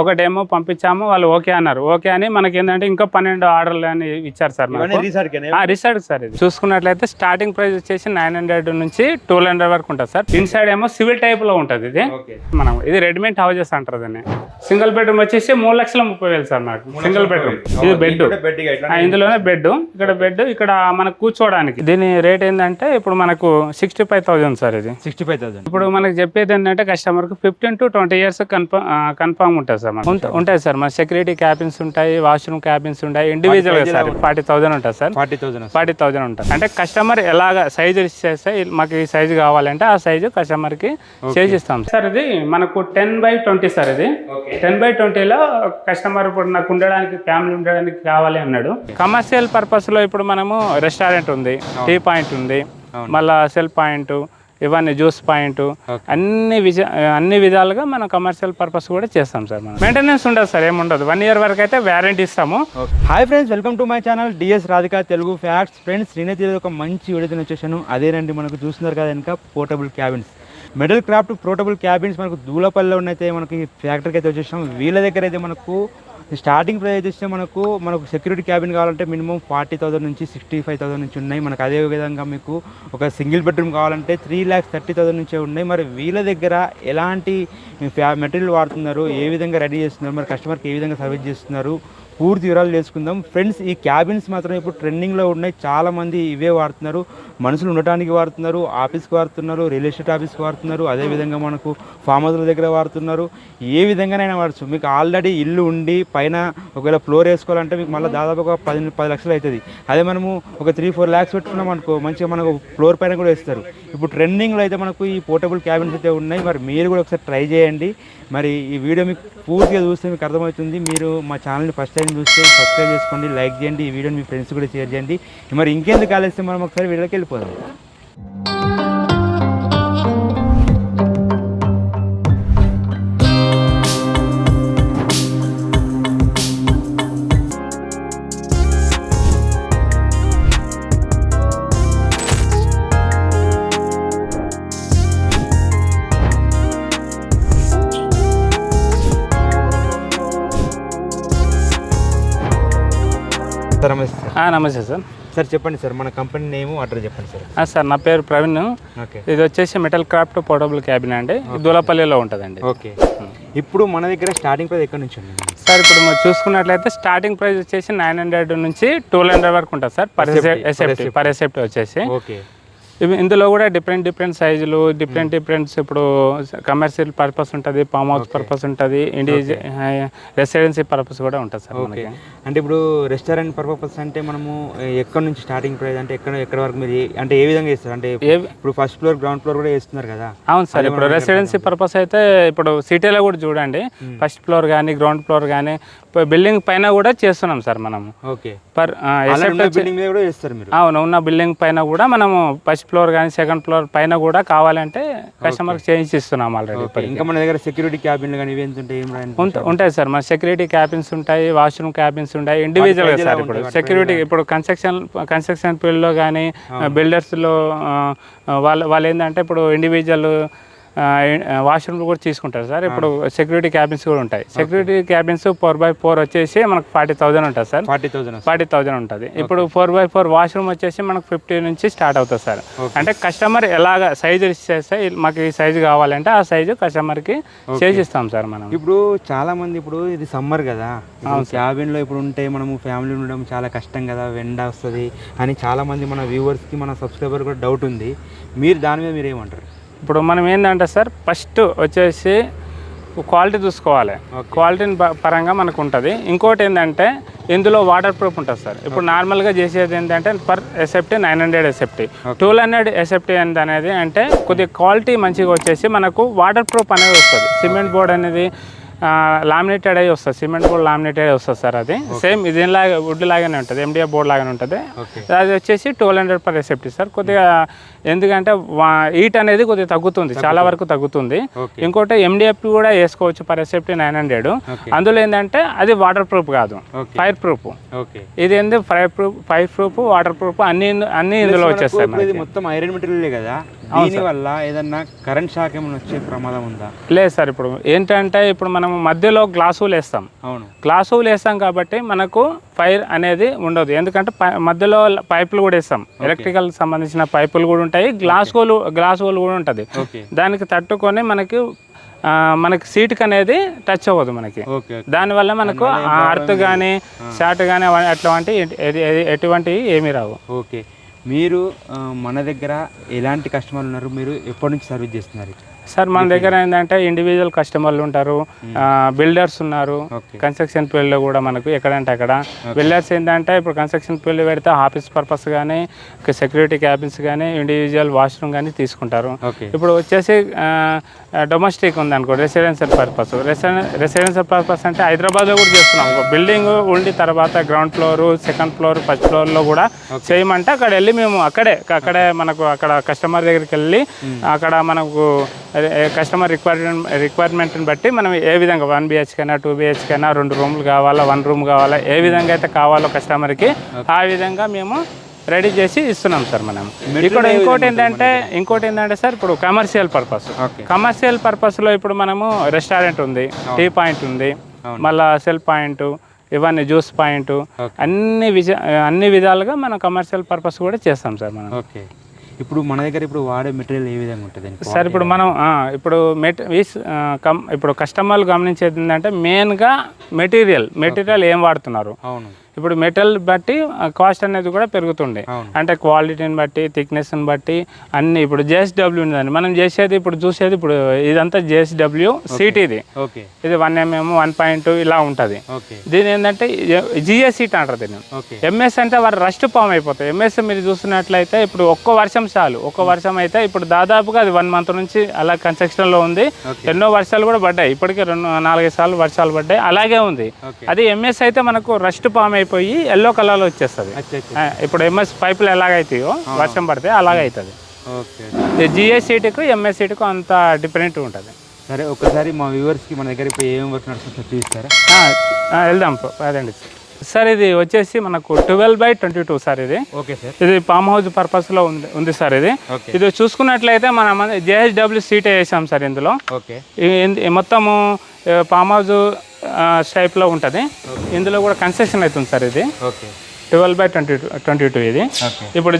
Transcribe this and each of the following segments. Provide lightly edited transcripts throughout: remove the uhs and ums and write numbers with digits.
ఒక డెమో పంపించాము, వాళ్ళు ఓకే అన్నారు. ఓకే అని మనకి ఏంటంటే ఇంకా 12 ఆర్డర్లు అని ఇచ్చారు సార్. రిసార్ట్ సార్ ఇది చూసుకున్నట్లయితే స్టార్టింగ్ ప్రైస్ వచ్చేసి 900 నుంచి 1200 వరకు ఉంటుంది సార్. ఇన్సైడ్ ఏమో సివిల్ టైప్ లో ఉంటుంది ఇది. మనం ఇది రెడీమేడ్ హౌజెస్ అంటారు దీన్ని. సింగిల్ బెడ్రూమ్ వచ్చేసి 3,30,30,000 సార్ మనకు సింగిల్ బెడ్రూమ్. ఇది బెడ్, ఇందులోనే బెడ్, ఇక్కడ బెడ్, ఇక్కడ మనకు కూర్చోవడానికి. దీని రేట్ ఏంటంటే ఇప్పుడు మనకు 65,000 సార్. ఇది 65,000. ఇప్పుడు మనకు చెప్పేది ఏంటంటే కస్టమర్ కు 15 to 20 years కన్ఫర్మ్ ఉంటుంది సార్. ఉంటాయి సార్ మన సెక్యూరిటీ క్యాబిన్స్ ఉంటాయి, వాష్రూమ్ క్యాబిన్స్ ఉంటాయి. ఇండివిజువల్ సార్ 40,000 ఉంటుంది సార్. 40,000 ఉంటుంది. అంటే కస్టమర్ ఎలాగ సైజు ఇచ్చేస్తే మాకు ఈ సైజు కావాలంటే ఆ సైజు కస్టమర్ కి చేసిస్తాం సార్. ఇది మనకు 10x20 సార్. ఇది 10x20లో కస్టమర్ ఇప్పుడు నాకు ఉండడానికి, ఫ్యామిలీ ఉండడానికి కావాలి అన్నాడు. కమర్షియల్ పర్పస్ లో ఇప్పుడు మనము రెస్టారెంట్ ఉంది, టీ పాయింట్ ఉంది, మళ్ళా సెల్ పాయింట్, ఇవన్నీ జ్యూస్ పాయింట్, అన్ని విధాలుగా మనం కమర్షియల్ పర్పస్ కూడా చేస్తాం సార్. మనం మెయింటెనెన్స్ ఉండదు సార్, ఏముండదు. 1 year వరకు అయితే వ్యారంటీ ఇస్తాము. Hi friends, welcome to my channel DS Radhika Telugu facts. Friends, నేనైతే ఒక మంచి వీడియోతో వచ్చేసాను. అదేనండి, మనకు చూస్తున్నారు కదా ఇంకా portable cabins, metal craft portable cabins మనకు దూలపల్లిలో ఉన్నైతే మనకి ఫ్యాక్టరీకి అయితే వచ్చేసాం. వీళ్ళ దగ్గర అయితే మనకు స్టార్టింగ్ ప్రైస్ వచ్చేస్తే మనకు సెక్యూరిటీ క్యాబిన్ కావాలంటే మినిమం 40,000 నుంచి 65,000 నుంచి ఉన్నాయి మనకు. అదే విధంగా మీకు ఒక సింగిల్ బెడ్రూమ్ కావాలంటే 3,30,000 నుంచే ఉన్నాయి. మరి వీళ్ళ దగ్గర ఎలాంటి మెటీరియల్ వాడుతున్నారు, ఏ విధంగా రెడీ చేస్తున్నారు, మరి కస్టమర్కి ఏ విధంగా సర్వీస్ చేస్తున్నారు, పూర్తి వివరాలు తెలుసుకుందాం. ఫ్రెండ్స్, ఈ క్యాబిన్స్ మాత్రం ఇప్పుడు ట్రెండింగ్లో ఉన్నాయి. చాలామంది ఇవే వాడుతున్నారు. మనుషులు ఉండటానికి వాడుతున్నారు, ఆఫీస్కి వాడుతున్నారు, రియల్ ఎస్టేట్ ఆఫీస్కి వాడుతున్నారు, అదేవిధంగా మనకు ఫామ్ హౌస్ల దగ్గర వాడుతున్నారు. ఏ విధంగానైనా వాడచ్చు. మీకు ఆల్రెడీ ఇల్లు ఉండి పైన ఒకవేళ ఫ్లోర్ వేసుకోవాలంటే మీకు మళ్ళీ దాదాపు ఒక 10 లక్షలు అవుతుంది. అదే మనము ఒక 3-4 lakhs పెట్టుకున్నాం అనుకో, మంచిగా మనకు ఫ్లోర్ పైన కూడా వేస్తారు. ఇప్పుడు ట్రెండింగ్లో అయితే మనకు ఈ పోర్టబుల్ క్యాబిన్స్ అయితే ఉన్నాయి. మరి మీరు కూడా ఒకసారి ట్రై చేయండి. మరి ఈ వీడియో మీకు పూర్తిగా చూస్తే మీకు అర్థమవుతుంది. మీరు మా ఛానల్ని ఫస్ట్ టైం చూస్తే సబ్స్క్రైబ్ చేసుకోండి, లైక్ చేయండి, ఈ వీడియోని మీ ఫ్రెండ్స్ కూడా షేర్ చేయండి. మరి ఇంకెందుకు ఆలస్యం, మనం ఒకసారి వీడియోకి వెళ్ళిపోదాం. నమస్తే సార్. సార్ చెప్పండి సార్, మన కంపెనీ నేమ్, అడ్రస్ చెప్పండి సార్. సార్ నా పేరు ప్రవీణ్. ఇది వచ్చేసి మెటల్ క్రాఫ్ట్ పోర్టబుల్ క్యాబిన్ అండి, దూలపల్లిలో ఉంటుందండి. ఓకే, ఇప్పుడు మన దగ్గర స్టార్టింగ్ ప్రైస్ ఎక్కడ నుంచి ఉంది సార్? ఇప్పుడు మనం చూసుకున్నట్లయితే స్టార్టింగ్ ప్రైస్ వచ్చేసి 900 నుంచి 1200 వరకు ఉంటుంది సార్. పర్ ఎసెప్టీ వచ్చేసి. ఓకే, ఇందులో కూడా డిఫరెంట్ సైజులు, డిఫరెంట్స్ ఇప్పుడు కమర్షియల్ పర్పస్ ఉంటుంది, ఫామ్ హౌస్ పర్పస్ ఉంటుంది, రెసిడెన్సీ పర్పస్ కూడా ఉంటుంది సార్. ఓకే, అంటే ఇప్పుడు రెస్టారెంట్ పర్పస్ అంటే మనము ఎక్కడ నుంచి స్టార్టింగ్ ప్రైస్ అంటే ఎక్కడ వరకు మీరు అంటే ఏ విధంగా చేస్తారు? అంటే ఇప్పుడు ఫస్ట్ ఫ్లోర్, గ్రౌండ్ ఫ్లోర్ కూడా వేస్తున్నారు కదా? అవును సార్. ఇప్పుడు రెసిడెన్సీ పర్పస్ అయితే ఇప్పుడు సిటీలో కూడా చూడండి, ఫస్ట్ ఫ్లోర్ కానీ గ్రౌండ్ ఫ్లోర్ కానీ బిల్డింగ్ పైన కూడా చేస్తున్నాం సార్ మనము. ఓకే, అవును, ఉన్న బిల్డింగ్ పైన కూడా మనము ఫస్ట్ ఫ్లోర్ కానీ సెకండ్ ఫ్లోర్ పైన కూడా కావాలంటే కస్టమర్కి చేంజ్ ఇస్తున్నాం ఆల్రెడీ. ఇంకా మన దగ్గర సెక్యూరిటీ క్యాబిన్ కానీ ఉంటాయి సార్. మన సెక్యూరిటీ క్యాబిన్స్ ఉంటాయి, వాష్రూమ్ క్యాబిన్స్ ఉంటాయి, ఇండివిజువల్ సార్. ఇప్పుడు సెక్యూరిటీ ఇప్పుడు కన్స్ట్రక్షన్ ఫీల్డ్లో కానీ బిల్డర్స్లో వాళ్ళు ఏంటంటే ఇప్పుడు ఇండివిజువల్ వాష్రూమ్లు కూడా తీసుకుంటారు సార్. ఇప్పుడు సెక్యూరిటీ క్యాబిన్స్ కూడా ఉంటాయి. సెక్యూరిటీ క్యాబిన్స్ 4x4 వచ్చేసి మనకు 40,000 ఉంటుంది సార్. 40,000 ఉంటుంది. ఇప్పుడు 4x4 వాష్రూమ్ వచ్చేసి మనకు 50 నుంచి స్టార్ట్ అవుతుంది సార్. అంటే కస్టమర్ ఎలాగ సైజు ఇచ్చేస్తే మాకు ఈ సైజు కావాలంటే ఆ సైజు కస్టమర్కి చేసిస్తాం సార్ మనం. ఇప్పుడు చాలా మంది, ఇప్పుడు ఇది సమ్మర్ కదా, క్యాబిన్లో ఇప్పుడు ఉంటే మనము ఫ్యామిలీ ఉండడం చాలా కష్టం కదా, వెండ వస్తుంది అని చాలా మంది మన వ్యూవర్స్కి, మన సబ్స్క్రైబర్ కూడా డౌట్ ఉంది. మీరు దాని మీద మీరు ఏమంటారు? ఇప్పుడు మనం ఏంటంటే సార్, ఫస్ట్ వచ్చేసి క్వాలిటీ చూసుకోవాలి. క్వాలిటీని పరంగా మనకు ఉంటుంది. ఇంకోటి ఏంటంటే ఇందులో వాటర్ ప్రూఫ్ ఉంటుంది సార్. ఇప్పుడు నార్మల్గా చేసేది ఏంటంటే పర్ ఎసెప్టీ 900 ఎసెప్టీ, 1200 ఎసెప్టీ అనేది అంటే కొద్దిగా క్వాలిటీ మంచిగా వచ్చేసి మనకు వాటర్ ప్రూఫ్ అనేది వస్తుంది. సిమెంట్ బోర్డ్ అనేది లామినేటెడ్ అయ్యి వస్తుంది, సిమెంట్ బోర్డ్ లామినేటెడ్ అయ్యి వస్తుంది సార్. అది సేమ్ ఇదిలాగా వుడ్ లాగానే ఉంటుంది, MDF బోర్డ్ లాగానే ఉంటుంది. అది వచ్చేసి 1200 పర్ ఎసెప్టీ సార్. కొద్దిగా ఎందుకంటే హీట్ అనేది కొద్దిగా తగ్గుతుంది, చాలా వరకు తగ్గుతుంది. ఇంకోటి MDF కూడా వేసుకోవచ్చు పర్ ఎసెప్టీ 900. అందులో ఏంటంటే అది వాటర్ ప్రూఫ్ కాదు, ఫైర్ ప్రూఫ్. ఇది ఏంటి ఫైర్ ప్రూఫ్, వాటర్ ప్రూఫ్ అన్ని ఇందులో వచ్చేస్తాయి. మొత్తం ఐరన్ మెటీరియల్ కదా, దీనివల్ల ఏదన్నా కరెంట్ షాక్ ఏమైనా వచ్చే ప్రమాదం ఉందా? లేదు సార్. ఇప్పుడు ఏంటంటే ఇప్పుడు మనం మధ్యలో గ్లాసులు వేస్తాం. అవును, గ్లాసులు వేస్తాం కాబట్టి మనకు ఫైర్ అనేది ఉండదు. ఎందుకంటే మధ్యలో పైపులు కూడా వేస్తాం, ఎలక్ట్రికల్ సంబంధించిన పైపులు కూడా ఉంటాయి, గ్లాస్ హోల్ కూడా ఉంటుంది. దానికి తట్టుకొని మనకి సీట్కి అనేది టచ్ అవ్వదు మనకి. దానివల్ల మనకు అర్త్ కానీ షార్ట్ కానీ అట్లాంటి ఎటువంటివి ఏమీ రావు. ఓకే, మీరు మన దగ్గర ఎలాంటి కస్టమర్లు ఉన్నారు? మీరు ఎప్పటి నుంచి సర్వీస్ చేస్తున్నారు? సార్ మన దగ్గర ఏంటంటే ఇండివిజువల్ కస్టమర్లు ఉంటారు, బిల్డర్స్ ఉన్నారు. కన్స్ట్రక్షన్ ఫీల్డ్లో కూడా మనకు ఎక్కడంటే అక్కడ బిల్డర్స్ ఏంటంటే ఇప్పుడు కన్స్ట్రక్షన్ ఫీల్డ్ పెడితే ఆఫీస్ పర్పస్ కానీ సెక్యూరిటీ క్యాబిన్స్ కానీ ఇండివిజువల్ వాష్రూమ్ కానీ తీసుకుంటారు. ఇప్పుడు వచ్చేసి డొమెస్టిక్ ఉందనుకో, రెసిడెన్షియల్ పర్పస్ అంటే హైదరాబాద్లో కూడా చేస్తున్నాం. ఒక బిల్డింగ్ ఉండి తర్వాత ground floor, second floor, first ఫ్లోర్లో కూడా చేయమంటే అక్కడ వెళ్ళి మేము అక్కడే మనకు అక్కడ కస్టమర్ దగ్గరికి వెళ్ళి అక్కడ మనకు కస్టమర్ రిక్వైర్మెంట్ని బట్టి మనం ఏ విధంగా 1 BHK అయినా 2 BHK అయినా 2 రూమ్లు కావాలా, 1 రూమ్ కావాలా, ఏ విధంగా అయితే కావాలో కస్టమర్కి ఆ విధంగా మేము రెడీ చేసి ఇస్తున్నాం సార్. మనం ఇక్కడ ఇంకోటి ఏంటంటే సార్, ఇప్పుడు కమర్షియల్ పర్పస్లో ఇప్పుడు మనము రెస్టారెంట్ ఉంది, టీ పాయింట్ ఉంది, మళ్ళీ సెల్ పాయింట్, ఇవన్నీ జ్యూస్ పాయింట్, అన్ని విధాలుగా మనం కమర్షియల్ పర్పస్ కూడా చేస్తాం సార్ మనం. ఓకే, ఇప్పుడు మన దగ్గర ఇప్పుడు వాడే మెటీరియల్ ఏ విధంగా ఉంటుంది సార్? ఇప్పుడు మనం ఇప్పుడు కస్టమర్లు గమనించేది ఏంటంటే మెయిన్గా మెటీరియల్ ఏం వాడుతున్నారు. అవును, ఇప్పుడు మెటల్ బట్టి కాస్ట్ అనేది కూడా పెరుగుతుండే, అంటే క్వాలిటీని బట్టి, థిక్నెస్ని బట్టి అన్ని. ఇప్పుడు JSW ఉందండి, మనం చేసేది ఇప్పుడు చూసేది ఇప్పుడు ఇదంతా JSW సీట్. ఇది 1 mm 1.2 ఇలా ఉంటుంది. దీని ఏంటంటే GS సీట్ అంటారు దీన్ని. MS అంటే వారు రస్ట్ ఫామ్ అయిపోతాయి. MS మీరు చూస్తున్నట్లయితే ఇప్పుడు ఒక్క వర్షం చాలు, అయితే ఇప్పుడు దాదాపుగా అది 1 month నుంచి అలా కన్స్ట్రక్షన్లో ఉంది. ఎన్నో వర్షాలు కూడా పడ్డాయి, ఇప్పటికే 4-5 సార్లు వర్షాలు పడ్డాయి, అలాగే ఉంది. అది MS అయితే మనకు రస్ట్ ఫామ్ అయిపోయి ఎల్లో కలర్లో వచ్చేస్తుంది. ఇప్పుడు MS పైపులు ఎలాగైతాయో వర్షం పడితే అలాగే అవుతుంది. GS సీటుకు MS సీటుకు అంత డిఫరెంట్ ఉంటుంది. సరే, ఒకసారి మా వ్యూవర్స్కి మన దగ్గర ఇప్పుడు ఏం వర్క్ నడుస్తుందో చూపిస్తారా? వెళ్దాం అదండి సార్. ఇది వచ్చేసి మనకు 12/22 సార్. ఇది ఓకే సార్. ఇది ఫామ్ హౌస్ పర్పస్లో ఉంది సార్. ఇది చూసుకున్నట్లయితే మనం JSW సీటే వేసాం సార్ ఇందులో. మొత్తము ఫామ్ హౌస్ టైప్లో ఉంటుంది. ఇందులో కూడా కన్స్ట్రక్షన్ అవుతుంది సార్. ఇది 12/22 ఇది. ఇప్పుడు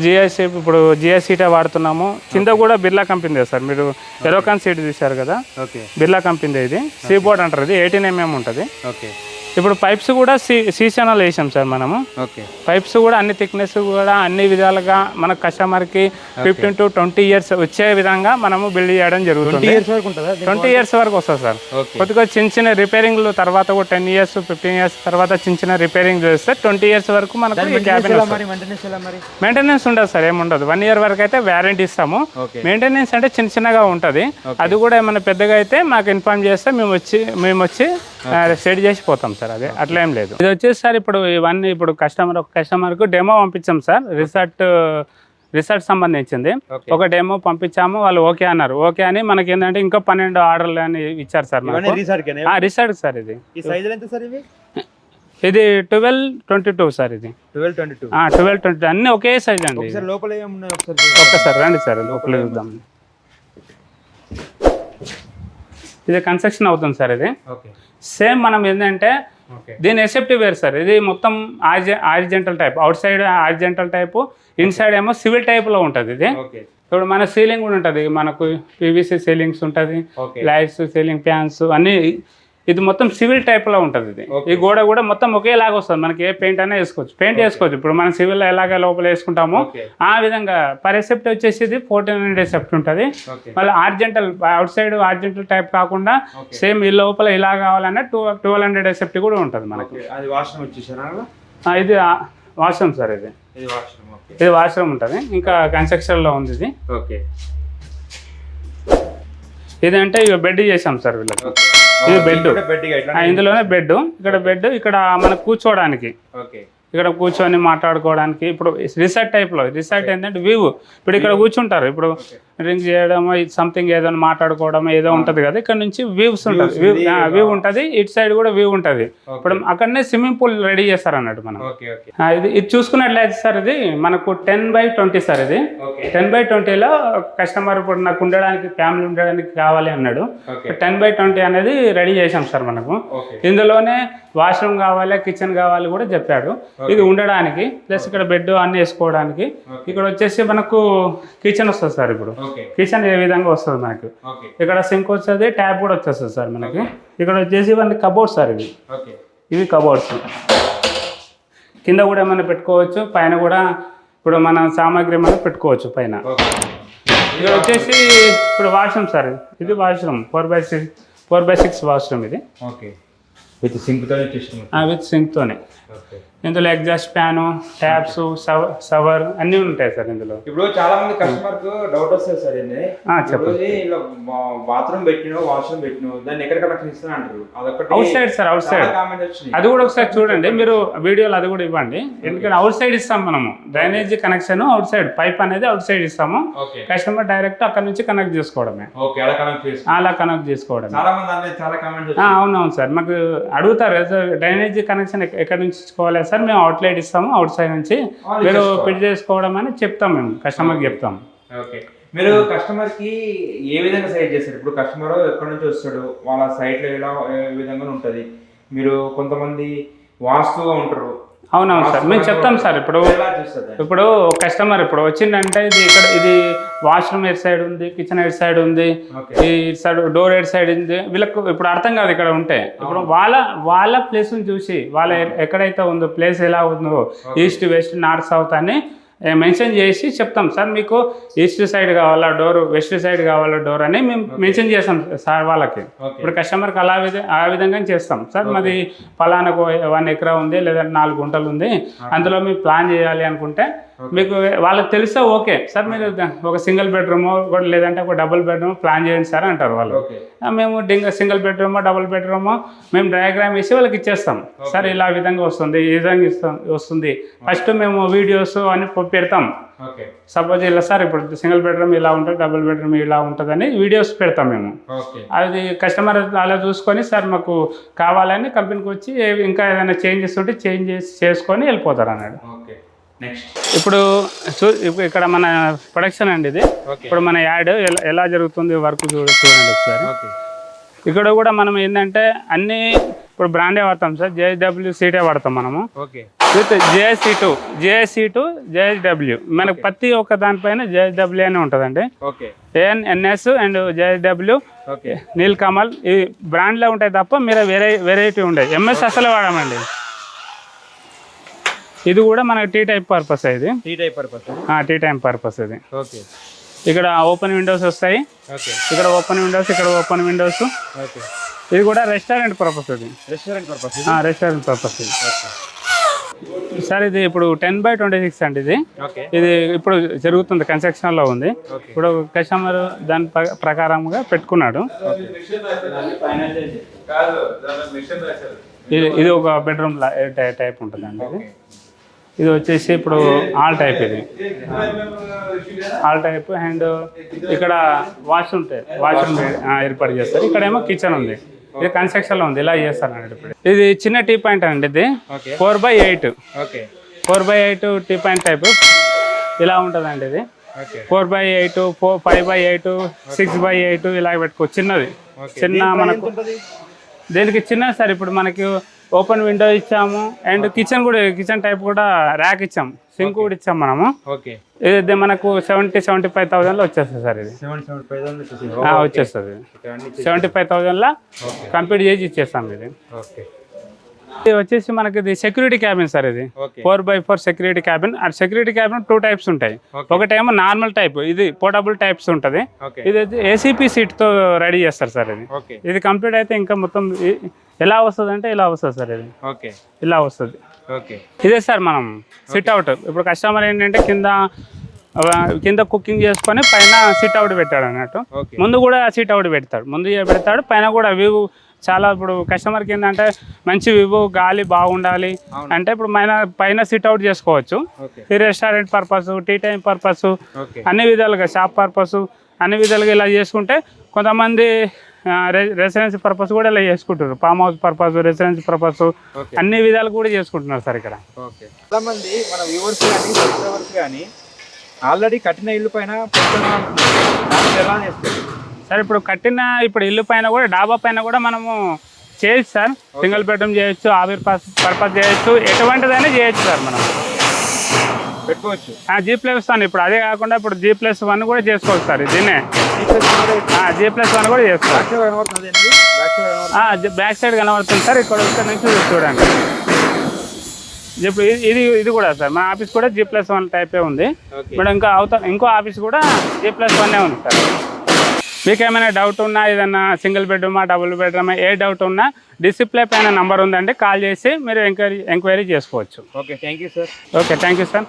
GS సీటే వాడుతున్నాము. కింద కూడా బిర్లా కంపెనీ సార్. మీరు ఎరోకాన్ సీట్ చూశారు కదా, బిర్లా కంపెనీ. ఇది సీబోర్డ్ అంటారు. ఇది 18 mm ఉంటుంది. ఇప్పుడు పైప్స్ కూడా C ఛానల్ వేసాం సార్ మనము. పైప్స్ కూడా అన్ని థిక్నెస్ కూడా అన్ని విధాలుగా మన కస్టమర్కి 15 to 20 years వచ్చే విధంగా మనము బిల్డ్ చేయడం జరుగుతుంది. 20 years వరకు వస్తుంది సార్. కొద్దిగా చిన్న రిపేరింగ్లు తర్వాత కూడా 10 years 15 years తర్వాత చిన్న రిపేరింగ్ చేస్తే 20 years వరకు మనకు మెయింటెనెన్స్ ఉండదు సార్. ఏముండదు. 1 year వరకు అయితే వ్యారంటీ ఇస్తాము. మెయింటెనెన్స్ అంటే చిన్నగా ఉంటుంది. అది కూడా ఏమైనా పెద్దగా అయితే మాకు ఇన్ఫార్మ్ చేస్తే మేము వచ్చి సెట్ చేసి పోతాం సార్. అదే అట్లా ఏం లేదు. ఇది వచ్చేసి సార్ ఇప్పుడు ఇవన్నీ ఇప్పుడు కస్టమర్కు డెమో పంపించాం సార్. రిసార్ట్ సంబంధించింది ఒక డెమో పంపించాము. వాళ్ళు ఓకే అన్నారు. ఓకే అని మనకి ఏంటంటే ఇంకా 12 ఆర్డర్లు అని ఇచ్చారు సార్. Resort sir. ఇది 12/22 సార్. ఇది 12/22 అన్ని ఒకే సైజ్ అండి. ఒక్కసారి రండి సార్, లోపల చూద్దాం. ఇది కన్స్ట్రక్షన్ అవుతుంది సార్. ఇది సేమ్ మనం ఏంటంటే దీని ఎసెప్టివ్ వేర్ సార్. ఇది మొత్తం horizontal type, outside horizontal type, inside ఏమో సివిల్ టైప్లో ఉంటుంది. ఇది ఇప్పుడు మన సీలింగ్ కూడా ఉంటుంది. మనకు PVC సీలింగ్స్ ఉంటుంది, లైట్స్, సీలింగ్ ఫ్యాన్స్ అన్నీ. ఇది మొత్తం సివిల్ టైప్లో ఉంటుంది. ఇది ఈ గోడ కూడా మొత్తం ఒకేలాగా వస్తుంది. మనకి ఏ పెయింట్ అయినా వేసుకోవచ్చు. ఇప్పుడు మనం సివిల్ ఎలాగ లోపల వేసుకుంటామో ఆ విధంగా. పర్ ఎసెప్ట్ వచ్చేసి ఇది 1400 ఎసెప్ట్ ఉంటుంది. మళ్ళీ ఆర్జెంటల్ అవుట్ సైడ్ ఆర్జెంటల్ టైప్ కాకుండా సేమ్ ఈ లోపల ఇలా కావాలన్నా 1200 ఎసెప్ట్ కూడా ఉంటుంది మనకి. ఇది వాష్రూమ్ సార్. ఇది వాష్రూమ్ ఉంటుంది. ఇంకా కన్స్ట్రక్షన్లో ఉంది ఇది. ఇది అంటే ఇక బెడ్ చేసాం సార్ వీళ్ళకి. ఇది బెడ్, ఇందులోనే బెడ్. ఇక్కడ మనకు కూర్చోవడానికి, ఇక్కడ కూర్చొని మాట్లాడుకోవడానికి. ఇప్పుడు రిసార్ట్ టైప్లో, రిసార్ట్ ఏంటంటే వ్యూ. ఇప్పుడు ఇక్కడ కూర్చుంటారు. ఇప్పుడు డ్రింక్ చేయడం సంథింగ్ ఏదో మాట్లాడుకోవడం ఏదో ఉంటుంది కదా, ఇక్కడ నుంచి వ్యూస్ ఉంటుంది, వ్యూ ఉంటుంది, ఇటు సైడ్ కూడా వ్యూ ఉంటుంది. ఇప్పుడు అక్కడనే స్విమ్మింగ్ పూల్ రెడీ చేస్తారు అన్నట్టు మనం. ఇది చూసుకున్నట్లయితే సార్ ఇది మనకు 10/20 సార్. ఇది 10/20లో కస్టమర్ ఇప్పుడు నాకు ఉండడానికి ఫ్యామిలీ ఉండడానికి కావాలి అన్నాడు. 10/20 అనేది రెడీ చేసాం సార్ మనకు. ఇందులోనే వాష్రూమ్ కావాలి, కిచెన్ కావాలి కూడా చెప్పాడు. ఇది ఉండడానికి ప్లస్ ఇక్కడ బెడ్ అన్ని వేసుకోవడానికి. ఇక్కడ వచ్చేసి మనకు కిచెన్ వస్తుంది సార్. ఇప్పుడు కిచెన్ ఏ విధంగా వస్తుంది మనకు, ఇక్కడ సింక్ వస్తుంది, ట్యాప్ కూడా వచ్చేస్తుంది సార్ మనకి. ఇక్కడ వచ్చేసి ఇవన్నీ కబోర్డ్స్ సార్. ఇవి కబోర్డ్స్ కింద కూడా ఏమైనా పెట్టుకోవచ్చు, పైన కూడా ఇప్పుడు మన సామాగ్రి ఏమైనా పెట్టుకోవచ్చు పైన. ఇక్కడ వచ్చేసి ఇప్పుడు వాష్రూమ్ సార్. ఇది వాష్రూమ్ 4x6 వాష్రూమ్ ఇది. విత్ సింక్తోనే. ఇందులో ఎగ్జాస్ట్ ఫ్యాను, ట్యాప్స్, షవర్ అన్నీ ఉంటాయి సార్ ఇందులో. ఇప్పుడు చాలా మంది కస్టమర్ కు డౌట్ వస్తుంది సార్, చెప్పండి, బాత్రూమ్ పెట్టినో వాష్రూమ్ పెట్టినో దాన్ని ఎక్కడ కనెక్షన్ ఇస్తా అంటారు. Out side sir, out side. అది కూడా ఒకసారి చూడండి మీరు వీడియోలో, అది కూడా ఇవ్వండి. ఎందుకంటే అవుట్ సైడ్ ఇస్తాం మనము, drainage connection out side, pipe అనేది అవుట్ సైడ్ ఇస్తాము. కస్టమర్ డైరెక్ట్ అక్కడ నుంచి కనెక్ట్ చేసుకోవడమే, అలా కనెక్ట్ చేసుకోవడమే. అవునవును సార్, మాకు అడుగుతారు డ్రైనేజ్ కనెక్షన్ ఎక్కడ నుంచి ఇచ్చుకోవాలి సార్. మేము అవుట్లెట్ ఇస్తాము, అవుట్ సైడ్ నుంచి మీరు ఫిట్ చేసుకోవడం అని చెప్తాం, మేము కస్టమర్కి చెప్తాం. మీరు కస్టమర్ కి ఏ విధంగా సైడ్ చేస్తారు? ఇప్పుడు కస్టమర్ ఎక్కడి నుంచి వస్తాడు, వాళ్ళ సైట్ లో ఎలా ఏ విధంగా ఉంటుంది. మీరు కొంతమంది వాస్తుగా ఉంటారు. అవునవును సార్, మేము చెప్తాం సార్. ఇప్పుడు కస్టమర్ ఇప్పుడు వచ్చిందంటే ఇది వాష్రూమ్ ఎడ్ సైడ్ ఉంది, కిచెన్ ఎడ్ సైడ్ ఉంది, ఈ సైడ్ డోర్ ఎడ్ సైడ్ ఉంది. వీళ్ళకు ఇప్పుడు అర్థం కాదు ఇక్కడ ఉంటే. ఇప్పుడు వాళ్ళ ప్లేస్ని చూసి వాళ్ళ ఎక్కడైతే ఉందో ప్లేస్ ఎలా ఉందో, ఈస్ట్ వెస్ట్ నార్త్ సౌత్ అని మెన్షన్ చేసి చెప్తాం సార్. మీకు ఈస్ట్ సైడ్ కావాలా డోర్, వెస్ట్ సైడ్ కావాలా డోర్ అని మేము మెన్షన్ చేస్తాం సార్ వాళ్ళకి. ఇప్పుడు కస్టమర్కి ఆ విధంగా చేస్తాం సార్. మాది ఫలానాకు 1 ఎకరా ఉంది లేదా 4 గుంటలు ఉంది, అందులో మీరు ప్లాన్ చేయాలి అనుకుంటే మీకు వాళ్ళకి తెలిస్తే ఓకే సార్, మీరు ఒక సింగిల్ బెడ్రూమ్ లేదంటే ఒక డబుల్ బెడ్రూమ్ ప్లాన్ చేయండి సార్ అంటారు వాళ్ళు. మేము సింగిల్ బెడ్రూమో డబుల్ బెడ్రూమో మేము డయాగ్రామ్ వేసి వాళ్ళకి ఇచ్చేస్తాం సార్. ఇలా విధంగా వస్తుంది, ఈ విధంగా వస్తుంది. ఫస్ట్ మేము వీడియోస్ అన్ని పెడతాం. సపోజ్ ఇలా సార్ ఇప్పుడు సింగిల్ బెడ్రూమ్ ఇలా ఉంటుంది, డబుల్ బెడ్రూమ్ ఇలా ఉంటుందని వీడియోస్ పెడతాం మేము. అది కస్టమర్ అలా చూసుకొని సార్ మాకు కావాలని కంపెనీకి వచ్చి ఇంకా ఏదైనా చేంజెస్ ఉంటే చేంజెస్ చేసుకొని వెళ్ళిపోతారు అన్నాడు. ఇప్పుడు ఇక్కడ మన ప్రొడక్షన్ అండి ఇది. ఇప్పుడు మన యాడ్ ఎలా జరుగుతుంది వర్క్ చూడండి ఒకసారి. ఇక్కడ కూడా మనం ఏంటంటే అన్ని ఇప్పుడు బ్రాండే వాడతాం సార్. JSW సీటే వాడతాం మనము విత్ JSC2 JSW. మనకు ప్రతి ఒక్క దానిపైన JSW అనే ఉంటుందండి. ANS and JSW, Nilkamal ఈ బ్రాండ్లో ఉంటాయి తప్ప మీరు వెరైటీ ఉండదు. MS అసలు వాడమండి. ఇది కూడా మనకి టీ టైప్ పర్పస్. ఇది టీ టైప్ పర్పస్. ఇది ఇక్కడ ఓపెన్ విండోస్ వస్తాయి, ఇక్కడ ఓపెన్ విండోస్, ఇక్కడ ఓపెన్ విండోస్. ఇది కూడా రెస్టారెంట్ పర్పస్. ఇది రెస్టారెంట్ పర్పస్ సార్. ఇది ఇప్పుడు 10/26 అండి. ఇది ఇప్పుడు జరుగుతుంది, కన్స్ట్రక్షన్ లో ఉంది. ఇప్పుడు కస్టమర్ దాని ప్రకారంగా పెట్టుకున్నాడు. ఇది ఒక బెడ్రూమ్ టైప్ ఉంటుందండి. ఇది వచ్చేసి ఇప్పుడు ఆల్ టైప్. ఇది ఆల్ టైప్ అండ్ ఇక్కడ వాష్రూమ్ ఏర్పాటు చేస్తారు. ఇక్కడేమో కిచెన్ ఉంది. ఇది కన్స్ట్రక్షన్ లో ఉంది, ఇలా చేస్తారు అన్నట్టు. ఇప్పుడు ఇది చిన్న టీ పాయింట్ అండి. ఇది 4x8 టీ పాయింట్ టైప్ ఇలా ఉంటుందండి. ఇది 4x8, 5x8, 6x8 ఇలా పెట్టుకో. చిన్నది చిన్న మనకు దీనికి చిన్నది సార్. ఇప్పుడు మనకి ఓపెన్ విండో ఇచ్చాము అండ్ కిచెన్ టైప్ కూడా ర్యాక్ ఇచ్చాము, సింక్ కూడా ఇచ్చాం మనము. ఇది మనకు 70-75,000లో వచ్చేస్తుంది సార్. ఇది వచ్చేస్తుంది 75,000లో కంప్లీట్ చేసి ఇచ్చేస్తాం. ఇది వచ్చేసి మనకి ఇది సెక్యూరిటీ క్యాబిన్ సార్. ఇది 4x4 సెక్యూరిటీ క్యాబిన్. ఆ సెక్యూరిటీ క్యాబిన్ 2 టైప్స్ ఉంటాయి. ఒకటేమో నార్మల్ టైప్, ఇది పోర్టబుల్ టైప్స్ ఉంటుంది. ఇది ACP సీట్ తో రెడీ చేస్తారు సార్. ఇది కంప్లీట్ అయితే ఇంకా మొత్తం ఎలా వస్తుంది అంటే ఇలా వస్తుంది సార్. ఇది ఇలా వస్తుంది. ఇదే సార్ మనం సిట్ అవుట్. ఇప్పుడు కస్టమర్ ఏంటంటే కింద కుకింగ్ చేసుకొని పైన సిట్ అవుట్ పెట్టాడు అన్నట్టు. ముందు కూడా సిట్ అవుట్ పెడతాడు, పైన కూడా వ్యూ చాలా. ఇప్పుడు కస్టమర్కి ఏంటంటే మంచి వ్యూ, గాలి బాగుండాలి అంటే ఇప్పుడు పైన సిట్ అవుట్ చేసుకోవచ్చు. ఈ restaurant purpose, tea time purpose, అన్ని విధాలుగా షాప్ పర్పస్ అన్ని విధాలుగా ఇలా చేసుకుంటే కొంతమంది రెసిడెన్సీ పర్పస్ కూడా ఇలా చేసుకుంటారు. Farm house purpose, residency purpose అన్ని విధాలు కూడా చేసుకుంటున్నారు సార్ ఇక్కడ. చాలా మంది మన వ్యూవర్స్ కానీ సబ్స్క్రైబర్స్ కానీ ఆల్రెడీ కట్టిన ఇల్లు పైన ఎలా చేస్తారు సార్? ఇప్పుడు ఇల్లు పైన కూడా డాబా పైన కూడా మనము చేయొచ్చు సార్. సింగిల్ బెడ్రూమ్ చేయొచ్చు, ఆవిర్ పర్పస్ చేయొచ్చు, ఎటువంటిదైనా చేయొచ్చు సార్. మనం పెట్టుకోవచ్చు G+1. ఇప్పుడు అదే కాకుండా ఇప్పుడు G+1 కూడా చేసుకోవచ్చు సార్. దీన్నే G+1 కూడా చేసుకోవచ్చు. బ్యాక్ సైడ్ కనబడుతుంది సార్. ఇక్కడ నుంచి చూడండి. ఇప్పుడు ఇది కూడా సార్ మా ఆఫీస్ కూడా G+1 టైపే ఉంది. ఇప్పుడు ఇంకో ఆఫీస్ కూడా G+1 ఉంది సార్. మీకు ఏమైనా డౌట్ ఉన్నా, ఏదన్నా సింగిల్ బెడ్రూమా, డబుల్ బెడ్రూమా, ఏ డౌట్ ఉన్నా డిస్ప్లే పైన నంబర్ ఉందండి, కాల్ చేసి మీరు ఎంక్వైరీ చేసుకోవచ్చు. Okay, thank you sir. Okay, thank you sir.